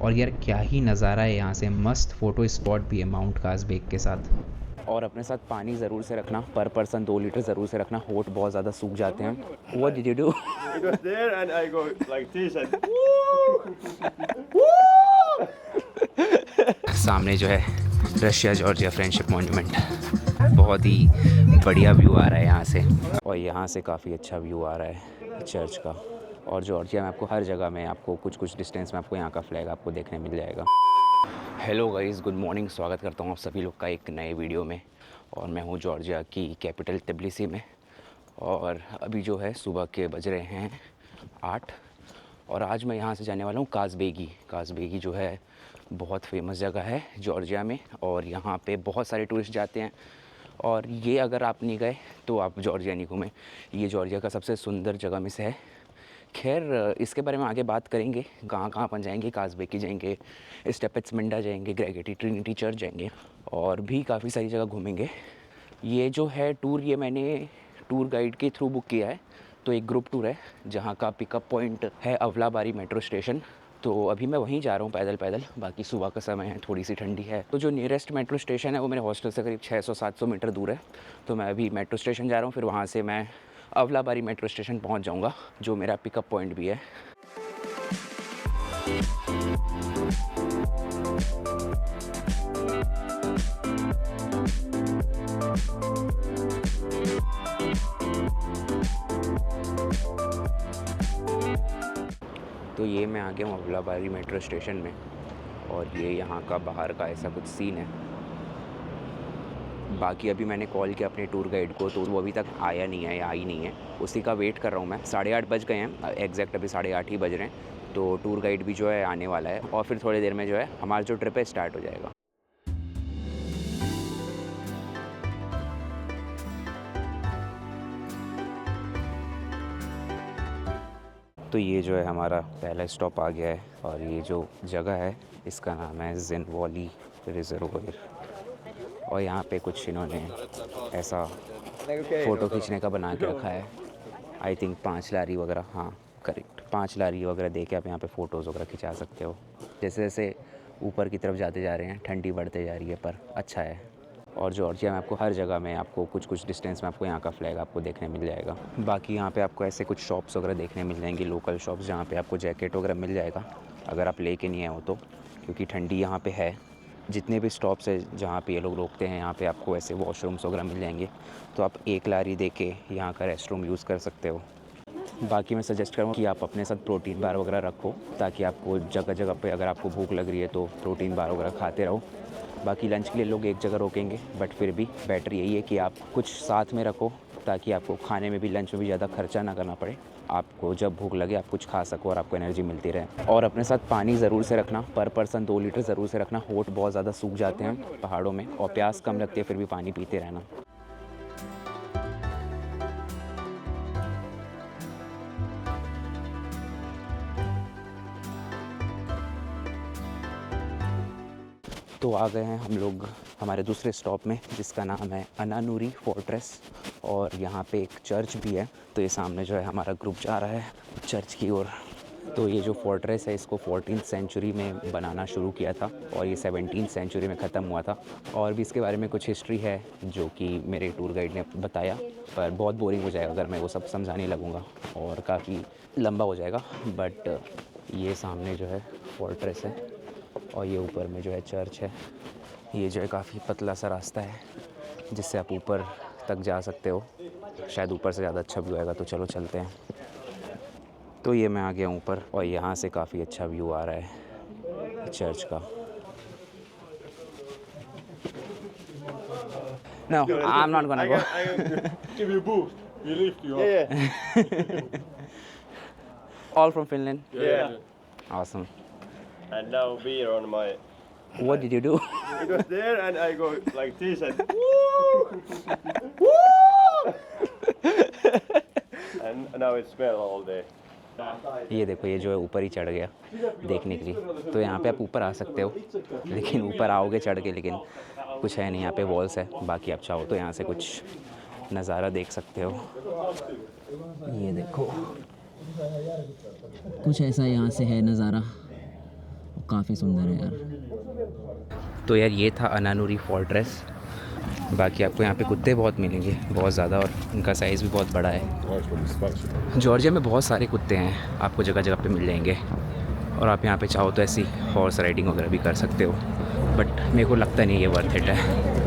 और यार क्या ही नज़ारा है यहाँ से, मस्त फ़ोटो स्पॉट भी है माउंट काज़बेक के साथ। और अपने साथ पानी ज़रूर से रखना, पर पर्सन 2 लीटर ज़रूर से रखना, होठ बहुत ज़्यादा सूख जाते हैं। What did you do? It was there and I go like this and सामने जो है रशिया जॉर्जिया फ्रेंडशिप मॉन्यूमेंट, बहुत ही बढ़िया व्यू आ रहा है यहाँ से, और यहाँ से काफ़ी अच्छा व्यू आ रहा है चर्च का। और जॉर्जिया में आपको हर जगह में आपको कुछ कुछ डिस्टेंस में आपको यहाँ का फ्लैग आपको देखने मिल जाएगा। हेलो गाइस, गुड मॉर्निंग, स्वागत करता हूँ आप सभी लोग का एक नए वीडियो में। और मैं हूँ जॉर्जिया की कैपिटल तबिलिसी में, और अभी जो है सुबह के बज रहे हैं 8, और आज मैं यहाँ से जाने वाला हूँ काज़बेगी। काज़बेगी जो है बहुत फेमस जगह है जॉर्जिया में, और यहाँ पे बहुत सारे टूरिस्ट जाते हैं। और ये अगर आप नहीं गए तो आप जॉर्जिया नहीं घूमें। ये जॉर्जिया का सबसे सुंदर जगह में से है। खैर इसके बारे में आगे बात करेंगे, कहाँ कहाँ अपन जाएंगे, काज़बेगी जाएंगे, स्टेपिट्समिंडा जाएंगे, ग्रेगेटी ट्रिनिटी चर्च जाएंगे, और भी काफ़ी सारी जगह घूमेंगे। ये जो है टूर, ये मैंने टूर गाइड के थ्रू बुक किया है। तो एक ग्रुप टूर है जहाँ का पिकअप पॉइंट है अवलाबारी मेट्रो स्टेशन। तो अभी मैं वहीं जा रहा हूँ पैदल पैदल। बाकी सुबह का समय है, थोड़ी सी ठंडी है। तो जो नियरेस्ट मेट्रो स्टेशन है वो मेरे हॉस्टल से करीब 600-700 मीटर दूर है। तो मैं अभी मेट्रो स्टेशन जा रहा हूँ, फिर वहाँ से मैं अवलाबारी मेट्रो स्टेशन पहुँच जाऊँगा, जो मेरा पिकअप पॉइंट भी है। तो ये मैं आ गया हूँ अवलाबारी मेट्रो स्टेशन में, और ये यहाँ का बाहर का ऐसा कुछ सीन है। बाकी अभी मैंने कॉल किया अपने टूर गाइड को, तो वो अभी तक आया नहीं है या आई नहीं है, उसी का वेट कर रहा हूँ मैं। 8:30 बज गए हैं, एग्जैक्ट अभी 8:30 ही बज रहे हैं। तो टूर गाइड भी जो है आने वाला है, और फिर थोड़ी देर में जो है हमारा जो ट्रिप है स्टार्ट हो जाएगा। तो ये जो है हमारा पहला स्टॉप आ गया है, और ये जो जगह है इसका नाम है ज़िनवॉली रिजर्वोयर। और यहाँ पे कुछ इन्होंने ऐसा फ़ोटो खींचने का बना के रखा है। आई थिंक 5 लारी वगैरह, हाँ करेक्ट, 5 लारी वगैरह दे के आप यहाँ पे फ़ोटोज़ वगैरह खिंचा सकते हो। जैसे जैसे ऊपर की तरफ जाते जा रहे हैं ठंडी बढ़ते जा रही है, पर अच्छा है। और जॉर्जिया में आपको हर जगह में आपको कुछ कुछ डिस्टेंस में आपको यहाँ का फ्लैग आपको देखने मिल जाएगा। बाकी यहाँ पे आपको ऐसे कुछ शॉप्स वगैरह देखने मिल जाएंगी, लोकल शॉप्स, जहाँ पे आपको जैकेट वगैरह मिल जाएगा अगर आप लेके नहीं आए हो तो, क्योंकि ठंडी यहाँ पे है। जितने भी स्टॉप्स है जहाँ पे ये लोग रोकते हैं, यहाँ पे आपको ऐसे वॉशरूम्स वगैरह मिल जाएंगे, तो आप 1 लारी दे के यहाँ का रेस्टरूम यूज़ कर सकते हो। बाकी मैं सजेस्ट करूँगा कि आप अपने साथ प्रोटीन बार वगैरह रखो, ताकि आपको जगह जगह पे अगर आपको भूख लग रही है तो प्रोटीन बार वगैरह खाते रहो। बाकी लंच के लिए लोग एक जगह रोकेंगे, बट फिर भी बेटर यही है कि आप कुछ साथ में रखो, ताकि आपको खाने में भी, लंच में भी ज़्यादा खर्चा ना करना पड़े। आपको जब भूख लगे आप कुछ खा सको और आपको एनर्जी मिलती रहे। और अपने साथ पानी ज़रूर से रखना, पर पर्सन 2 लीटर ज़रूर से रखना। होठ बहुत ज़्यादा सूख जाते हैं पहाड़ों में, और प्यास कम लगती है, फिर भी पानी पीते रहना। तो आ गए हैं हम लोग हमारे दूसरे स्टॉप में, जिसका नाम है अनानुरी फोर्ट्रेस, और यहाँ पे एक चर्च भी है। तो ये सामने जो है हमारा ग्रुप जा रहा है चर्च की ओर। तो ये जो फोर्ट्रेस है इसको 14th सेंचुरी में बनाना शुरू किया था, और ये 17th सेंचुरी में ख़त्म हुआ था। और भी इसके बारे में कुछ हिस्ट्री है जो कि मेरे टूर गाइड ने बताया, पर बहुत बोरिंग हो जाएगा अगर मैं वो सब समझाने लगूँगा, और काफ़ी लंबा हो जाएगा। बट ये सामने जो है फोर्ट्रेस है, और ये ऊपर में जो है चर्च है। ये जो है काफ़ी पतला सा रास्ता है जिससे आप ऊपर तक जा सकते हो। शायद ऊपर से ज़्यादा अच्छा व्यू आएगा, तो चलो चलते हैं। तो ये मैं आ गया ऊपर, और यहाँ से काफ़ी अच्छा व्यू आ रहा है चर्च का। No, I'm not gonna go. I give you boost. We lift you up. Yeah. All from Finland? Yeah. Awesome. And now beer on my. What did you do? It was there and I go like this and. And now it smell all day. ये देखो, ये जो है ऊपर ही चढ़ गया देखने के लिए। तो यहाँ पे आप ऊपर आ सकते हो, लेकिन ऊपर आओगे चढ़ के, लेकिन कुछ है नहीं, यहाँ पे वॉल्स है। बाकी आप चाहो तो यहाँ से कुछ नज़ारा देख सकते हो। ये देखो, कुछ ऐसा यहाँ से है नज़ारा, काफ़ी सुंदर है यार। तो यार ये था अनानुरी फोर्ट्रेस। बाकी आपको यहाँ पे कुत्ते बहुत मिलेंगे, बहुत ज़्यादा, और उनका साइज़ भी बहुत बड़ा है। जॉर्जिया में बहुत सारे कुत्ते हैं, आपको जगह जगह पे मिल जाएंगे। और आप यहाँ पे चाहो तो ऐसी हॉर्स राइडिंग वगैरह भी कर सकते हो, बट मेरे को लगता नहीं ये वर्थ इट है।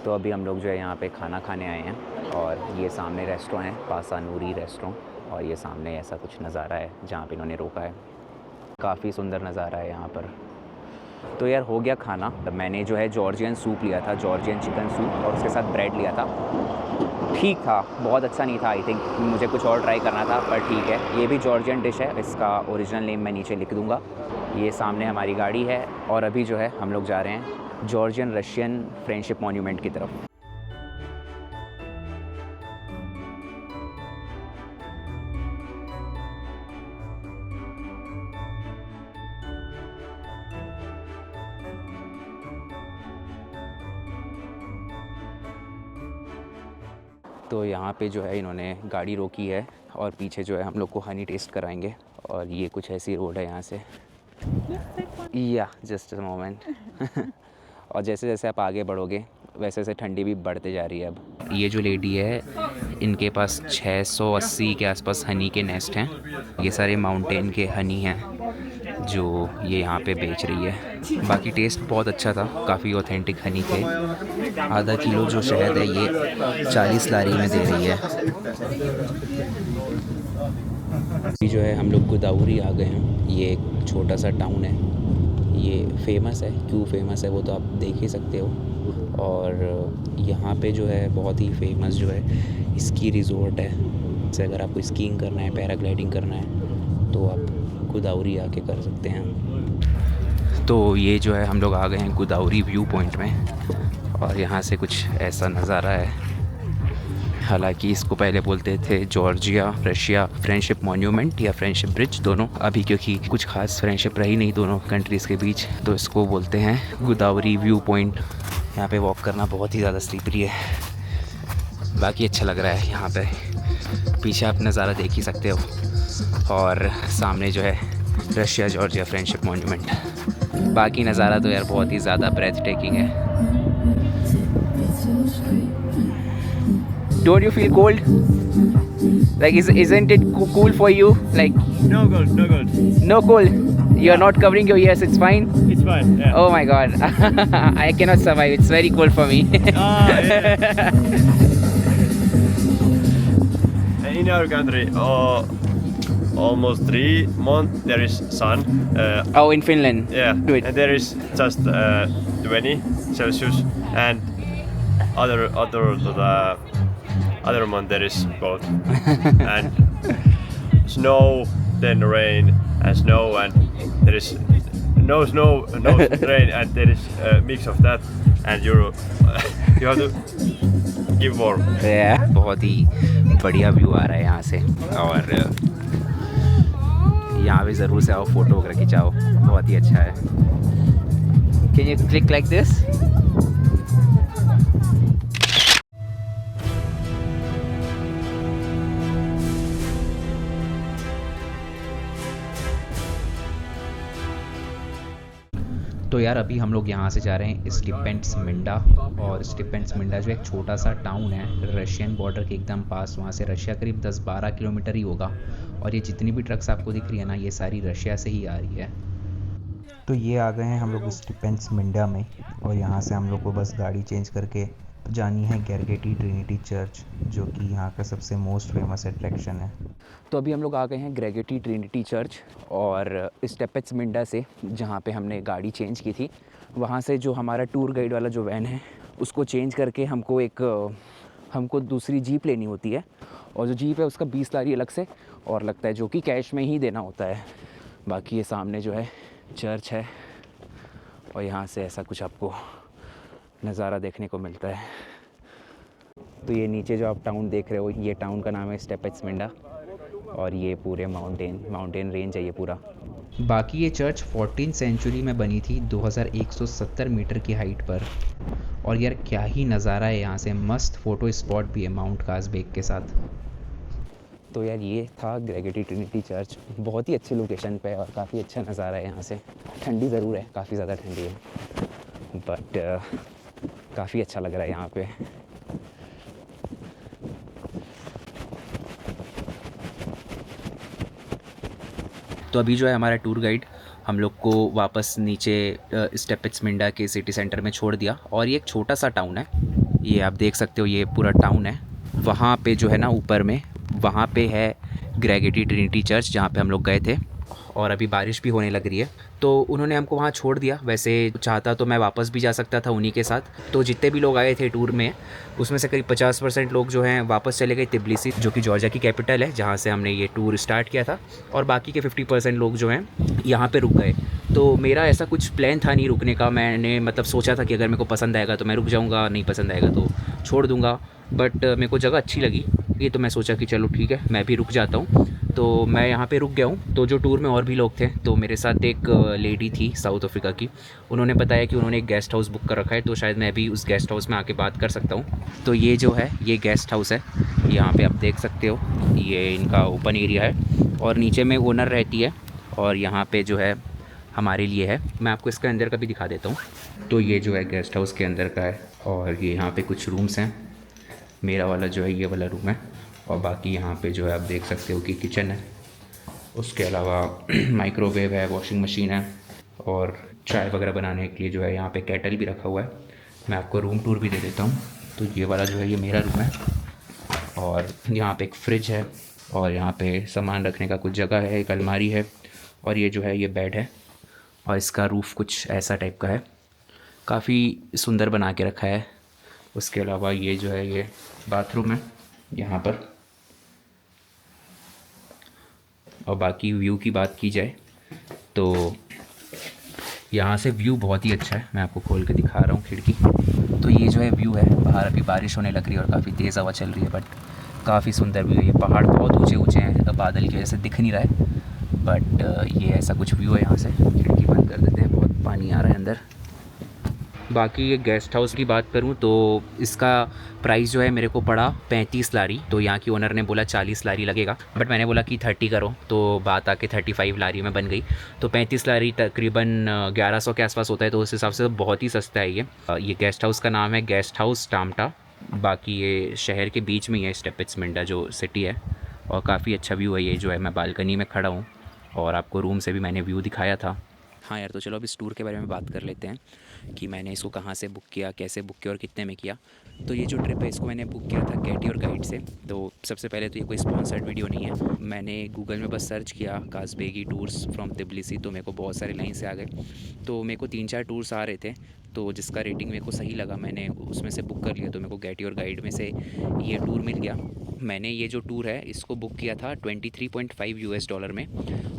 तो अभी हम लोग जो है यहाँ पे खाना खाने आए हैं, और ये सामने रेस्टोरेंट है, पासा नूरी रेस्टोरेंट, और ये सामने ऐसा कुछ नज़ारा है जहाँ पे इन्होंने रोका है। काफ़ी सुंदर नज़ारा है यहाँ पर। तो यार हो गया खाना। मैंने जो है जॉर्जियन सूप लिया था, जॉर्जियन चिकन सूप, और उसके साथ ब्रेड लिया था। ठीक था, बहुत अच्छा नहीं था। आई थिंक मुझे कुछ और ट्राई करना था, पर ठीक है। ये भी जॉर्जियन डिश है, इसका ओरिजिनल नेम मैं नीचे लिख दूँगा। ये सामने हमारी गाड़ी है, और अभी जो है हम लोग जा रहे हैं जॉर्जियन रशियन फ्रेंडशिप मॉन्यूमेंट की तरफ। तो यहाँ पे जो है इन्होंने गाड़ी रोकी है, और पीछे जो है हम लोग को हनी टेस्ट कराएंगे, और ये कुछ ऐसी रोड है यहाँ से। या जस्ट अ मोमेंट। और जैसे जैसे आप आगे बढ़ोगे वैसे वैसे ठंडी भी बढ़ते जा रही है। अब ये जो लेडी है, इनके पास 680 के आसपास हनी के नेस्ट हैं। ये सारे माउंटेन के हनी हैं जो ये यहाँ पे बेच रही है। बाकी टेस्ट बहुत अच्छा था, काफ़ी ऑथेंटिक हनी थे। आधा किलो जो शहद है ये 40 लारी में दे रही है। अभी जो है हम लोग गोदावरी आ गए हैं। ये एक छोटा सा टाउन है, ये फेमस है। क्यों फेमस है वो तो आप देख ही सकते हो। और यहाँ पे जो है बहुत ही फेमस जो है स्की रिज़ॉर्ट है। जैसे अगर आपको स्कीइंग करना है, पैराग्लाइडिंग करना है, तो आप गोदावरी आके कर सकते हैं। तो ये जो है हम लोग आ गए हैं गोदावरी व्यू पॉइंट में, और यहाँ से कुछ ऐसा नज़ारा है। हालांकि इसको पहले बोलते थे जॉर्जिया रशिया फ्रेंडशिप मॉन्यूमेंट या फ्रेंडशिप ब्रिज, दोनों। अभी क्योंकि कुछ खास फ्रेंडशिप रही नहीं दोनों कंट्रीज़ के बीच, तो इसको बोलते हैं गोदावरी व्यू पॉइंट। यहाँ पे वॉक करना बहुत ही ज़्यादा स्लिपरी है, बाकी अच्छा लग रहा है यहाँ पे। पीछे आप नज़ारा देख ही सकते हो, और सामने जो है रशिया जॉर्जिया फ्रेंडशिप मॉन्यूमेंट। बाकी नज़ारा तो यार बहुत ही ज़्यादा ब्रेथ टेकिंग है। Don't you feel cold? Like, isn't it cool for you? Like, No good, no good. no cold. You're not covering your ears. It's fine. It's fine. Yeah. Oh my god, I cannot survive. It's very cold for me. Yeah. In our country, almost 3 months there is sun. Oh, in Finland. Yeah. Do it. And there is just 20 Celsius, and other month there is cold. And snow, then rain, and snow, and there is no snow, no rain, and there is a mix of that, and you have to give warm. Yeah. बहुत ही बढ़िया view आ रहा है यहाँ से, और यहाँ भी ज़रूर से आओ, फोटो वगैरह खिंचाओ, बहुत ही अच्छा है। Can you click like this? तो यार अभी हम लोग यहाँ से जा रहे हैं स्टिपेंट्समिंडा, और स्टिपेंट्समिंडा जो एक छोटा सा टाउन है रशियन बॉर्डर के एकदम पास। वहाँ से रशिया करीब 10-12 किलोमीटर ही होगा, और ये जितनी भी ट्रक्स आपको दिख रही है ना, ये सारी रशिया से ही आ रही है। तो ये आ गए हैं हम लोग स्टिपेंट्समिंडा में, और यहाँ से हम लोग को बस गाड़ी चेंज करके जानी है गैरगेटी ट्रिनिटी चर्च, जो कि यहाँ का सबसे मोस्ट फेमस अट्रैक्शन है। तो अभी हम लोग आ गए हैं ग्रेगेटी ट्रिनिटी चर्च, और स्टिपेंट्समिंडा से जहाँ पे हमने गाड़ी चेंज की थी, वहाँ से जो हमारा टूर गाइड वाला जो वैन है उसको चेंज करके हमको दूसरी जीप लेनी होती है, और जो जीप है उसका 20 लारी अलग से और लगता है, जो कि कैश में ही देना होता है। बाकी ये सामने जो है चर्च है, और यहाँ से ऐसा कुछ आपको नज़ारा देखने को मिलता है। तो ये नीचे जो आप टाउन देख रहे हो, ये टाउन का नाम है स्टिपेंट्समिंडा, और ये पूरे माउंटेन रेंज है ये पूरा। बाकी ये चर्च 14th सेंचुरी में बनी थी 2170 मीटर की हाइट पर, और यार क्या ही नज़ारा है यहाँ से, मस्त फ़ोटो स्पॉट भी है माउंट कासबेक के साथ। तो यार ये था ग्रेगेटी ट्रिनिटी चर्च, बहुत ही अच्छी लोकेशन पे है और काफ़ी अच्छा नज़ारा है यहाँ से। ठंडी ज़रूर है, काफ़ी ज़्यादा ठंडी है, बट काफ़ी अच्छा लग रहा है यहाँ पे। तो अभी जो है हमारा टूर गाइड हम लोग को वापस नीचे स्टेपिट्समिंडा के सिटी सेंटर में छोड़ दिया। और ये एक छोटा सा टाउन है, ये आप देख सकते हो, ये पूरा टाउन है। वहाँ पे जो है ना ऊपर में, वहाँ पे है ग्रेगेटी ट्रिनिटी चर्च जहाँ पे हम लोग गए थे। और अभी बारिश भी होने लग रही है, तो उन्होंने हमको वहाँ छोड़ दिया। वैसे चाहता तो मैं वापस भी जा सकता था उन्हीं के साथ। तो जितने भी लोग आए थे टूर में, उसमें से करीब 50% लोग जो हैं वापस चले गए तिब्लिसी, जो कि जॉर्जिया की कैपिटल है, जहाँ से हमने ये टूर स्टार्ट किया था। और बाकी के 50% लोग जो हैं यहाँ पे रुक गए। तो मेरा ऐसा कुछ प्लान था नहीं रुकने का। मैंने मतलब सोचा था कि अगर मेरे को पसंद आएगा तो मैं रुक जाऊँगा, नहीं पसंद आएगा तो छोड़ दूँगा। बट मेरे को जगह अच्छी लगी ये, तो मैं सोचा कि चलो ठीक है मैं भी रुक जाता हूँ। तो मैं यहाँ पे रुक गया हूँ। तो जो टूर में और भी लोग थे, तो मेरे साथ एक लेडी थी साउथ अफ्रीका की, उन्होंने बताया कि उन्होंने एक गेस्ट हाउस बुक कर रखा है, तो शायद मैं भी उस गेस्ट हाउस में आके बात कर सकता हूँ। तो ये जो है ये गेस्ट हाउस है, यहाँ पे आप देख सकते हो, ये इनका ओपन एरिया है और नीचे में ओनर रहती है और यहाँ पे जो है हमारे लिए है। मैं आपको इसका अंदर का भी दिखा देता हूँ। तो ये जो है गेस्ट हाउस के अंदर का है और ये यहाँ पे कुछ रूम्स हैं। मेरा वाला जो है ये वाला रूम है और बाकी यहाँ पे जो है आप देख सकते हो कि किचन है। उसके अलावा माइक्रोवेव है, वॉशिंग मशीन है और चाय वगैरह बनाने के लिए जो है यहाँ पे केटल भी रखा हुआ है। मैं आपको रूम टूर भी दे देता हूँ। तो ये वाला जो है ये मेरा रूम है और यहाँ पे एक फ्रिज है और यहाँ पे सामान रखने का कुछ जगह है, एक अलमारी है और ये जो है ये बेड है और इसका रूफ़ कुछ ऐसा टाइप का है, काफ़ी सुंदर बना के रखा है। उसके अलावा ये जो है ये बाथरूम है यहाँ पर। और बाकी व्यू की बात की जाए तो यहाँ से व्यू बहुत ही अच्छा है। मैं आपको खोल के दिखा रहा हूँ खिड़की। तो ये जो है व्यू है, बाहर अभी बारिश होने लग रही है और काफ़ी तेज़ हवा चल रही है, बट काफ़ी सुंदर व्यू है। ये पहाड़ बहुत ऊंचे ऊंचे हैं, बादल की वजह से दिख नहीं रहा है, बट ये ऐसा कुछ व्यू है यहाँ से। खिड़की बंद कर देते हैं, बहुत पानी आ रहा है अंदर। बाकी ये गेस्ट हाउस की बात करूँ तो इसका प्राइस जो है मेरे को पड़ा 35 लारी। तो यहाँ की ओनर ने बोला 40 लारी लगेगा, बट मैंने बोला कि 30 करो, तो बात आके 35 लारी में बन गई। तो 35 लारी तकरीबन 1100 के आसपास होता है, तो उस हिसाब से बहुत ही सस्ता है ये। ये गेस्ट हाउस का नाम है गेस्ट हाउस टाम्टा। बाकी ये शहर के बीच में ही है, स्टेपिट्समिंडा जो सिटी है, और काफ़ी अच्छा व्यू है। ये जो है मैं बालकनी में खड़ा हूँ और आपको रूम से भी मैंने व्यू दिखाया था। हाँ यार, तो चलो अब इस टूर के बारे में बात कर लेते हैं कि मैंने इसको कहाँ से बुक किया, कैसे बुक किया और कितने में किया। तो ये जो ट्रिप है इसको मैंने बुक किया था गेट योर गाइड से। तो सबसे पहले तो ये कोई स्पॉन्सर्ड वीडियो नहीं है, मैंने गूगल में बस सर्च किया कासबेगी टूर्स फ्रॉम तिब्लिसी, तो मेरे को बहुत सारे लाइन से आ गए। तो मेरे को 3-4 टूर्स आ रहे थे, तो जिसका रेटिंग मेरे को सही लगा मैंने उसमें से बुक कर लिया। तो मेरे को गेट योर गाइड में से ये टूर मिल गया। मैंने ये जो टूर है इसको बुक किया था $23.5 में,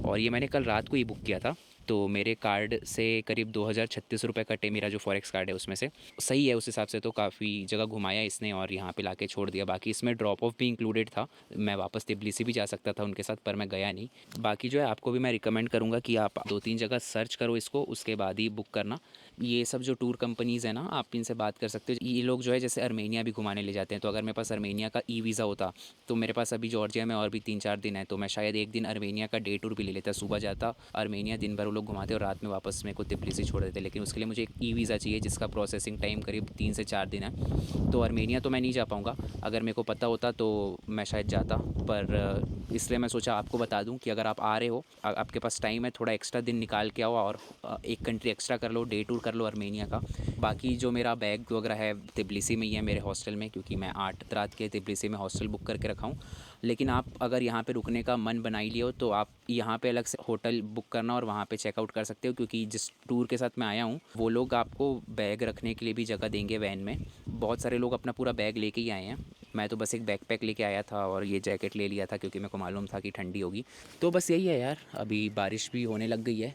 और ये मैंने कल रात को ही बुक किया था। तो मेरे कार्ड से करीब 2036 रुपये कटे, मेरा जो फॉरेक्स कार्ड है उसमें से। सही है उस हिसाब से, तो काफ़ी जगह घुमाया इसने और यहाँ पे लाके छोड़ दिया। बाकी इसमें ड्रॉप ऑफ भी इंक्लूडेड था, मैं वापस तिब्लिसी भी जा सकता था उनके साथ, पर मैं गया नहीं। बाकी जो है आपको भी मैं रिकमेंड करूँगा कि आप 2-3 जगह सर्च करो इसको, उसके बाद ही बुक करना। ये सब जो टूर कंपनीज़ है ना, आप इनसे बात कर सकते हो। ये लोग जो है जैसे अर्मेनिया भी घुमाने ले जाते हैं, तो अगर मेरे पास अर्मेनिया का ई वीज़ा होता तो मेरे पास अभी जॉर्जिया में और भी 3-4 दिन है, तो मैं शायद एक दिन अर्मेनिया का डे टूर भी ले लेता। सुबह जाता अर्मेनिया, दिन भर वो लोग घुमाते और रात में वापस मेरे को तिब्लिसी छोड़ देते। लेकिन उसके लिए मुझे एक ई वीज़ा चाहिए जिसका प्रोसेसिंग टाइम करीब 3 से 4 दिन है। तो अर्मेनिया तो मैं नहीं जा पाऊँगा, अगर मेरे को पता होता तो मैं शायद जाता, पर इसलिए मैं सोचा आपको बता दूं कि अगर आप आ रहे हो, आपके पास टाइम है, थोड़ा एक्स्ट्रा दिन निकाल के आओ और एक कंट्री एक्स्ट्रा कर लो, डे टूर कर लो अर्मेनिया का। बाकी जो मेरा बैग वगैरह है तिब्लिसी में ही है मेरे हॉस्टल में, क्योंकि मैं 8 रात के तिब्लिसी में हॉस्टल बुक करके रखा हूँ। लेकिन आप अगर यहाँ पे रुकने का मन बना ही लियो तो आप यहाँ पे अलग से होटल बुक करना और वहाँ पे चेकआउट कर सकते हो, क्योंकि जिस टूर के साथ मैं आया हूँ वो लोग आपको बैग रखने के लिए भी जगह देंगे वैन में। बहुत सारे लोग अपना पूरा बैग लेके ही आए हैं, मैं तो बस एक बैकपैक लेके आया था और ये जैकेट ले लिया था क्योंकि मेरे को मालूम था कि ठंडी होगी। तो बस यही है यार, अभी बारिश भी होने लग गई है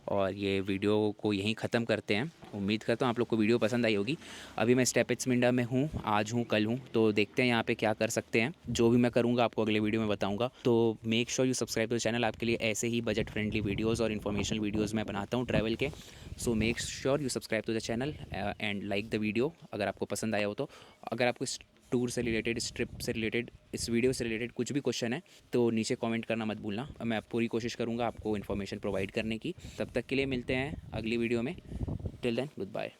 और ये वीडियो को यहीं ख़त्म करते हैं। उम्मीद करता हूँ आप लोग को वीडियो पसंद आई होगी। अभी मैं स्टेपिट्समिंडा में हूँ, आज हूँ कल हूँ, तो देखते हैं यहाँ पे क्या कर सकते हैं। जो भी मैं करूँगा आपको अगले वीडियो में बताऊँगा। तो make sure you subscribe to the channel. आपके लिए ऐसे ही बजट फ्रेंडली वीडियोज़ और इन्फॉर्मेशनल वीडियोज़ मैं बनाता हूँ ट्रैवल के। So make sure you subscribe to the channel and like the video अगर आपको पसंद आया हो तो। अगर आपको इस टूर से रिलेटेड, इस ट्रिप से रिलेटेड, इस वीडियो से रिलेटेड कुछ भी क्वेश्चन है तो नीचे कमेंट करना मत भूलना। मैं पूरी कोशिश करूँगा आपको इन्फॉर्मेशन प्रोवाइड करने की। तब तक के लिए मिलते हैं अगली वीडियो में। Till then, good bye.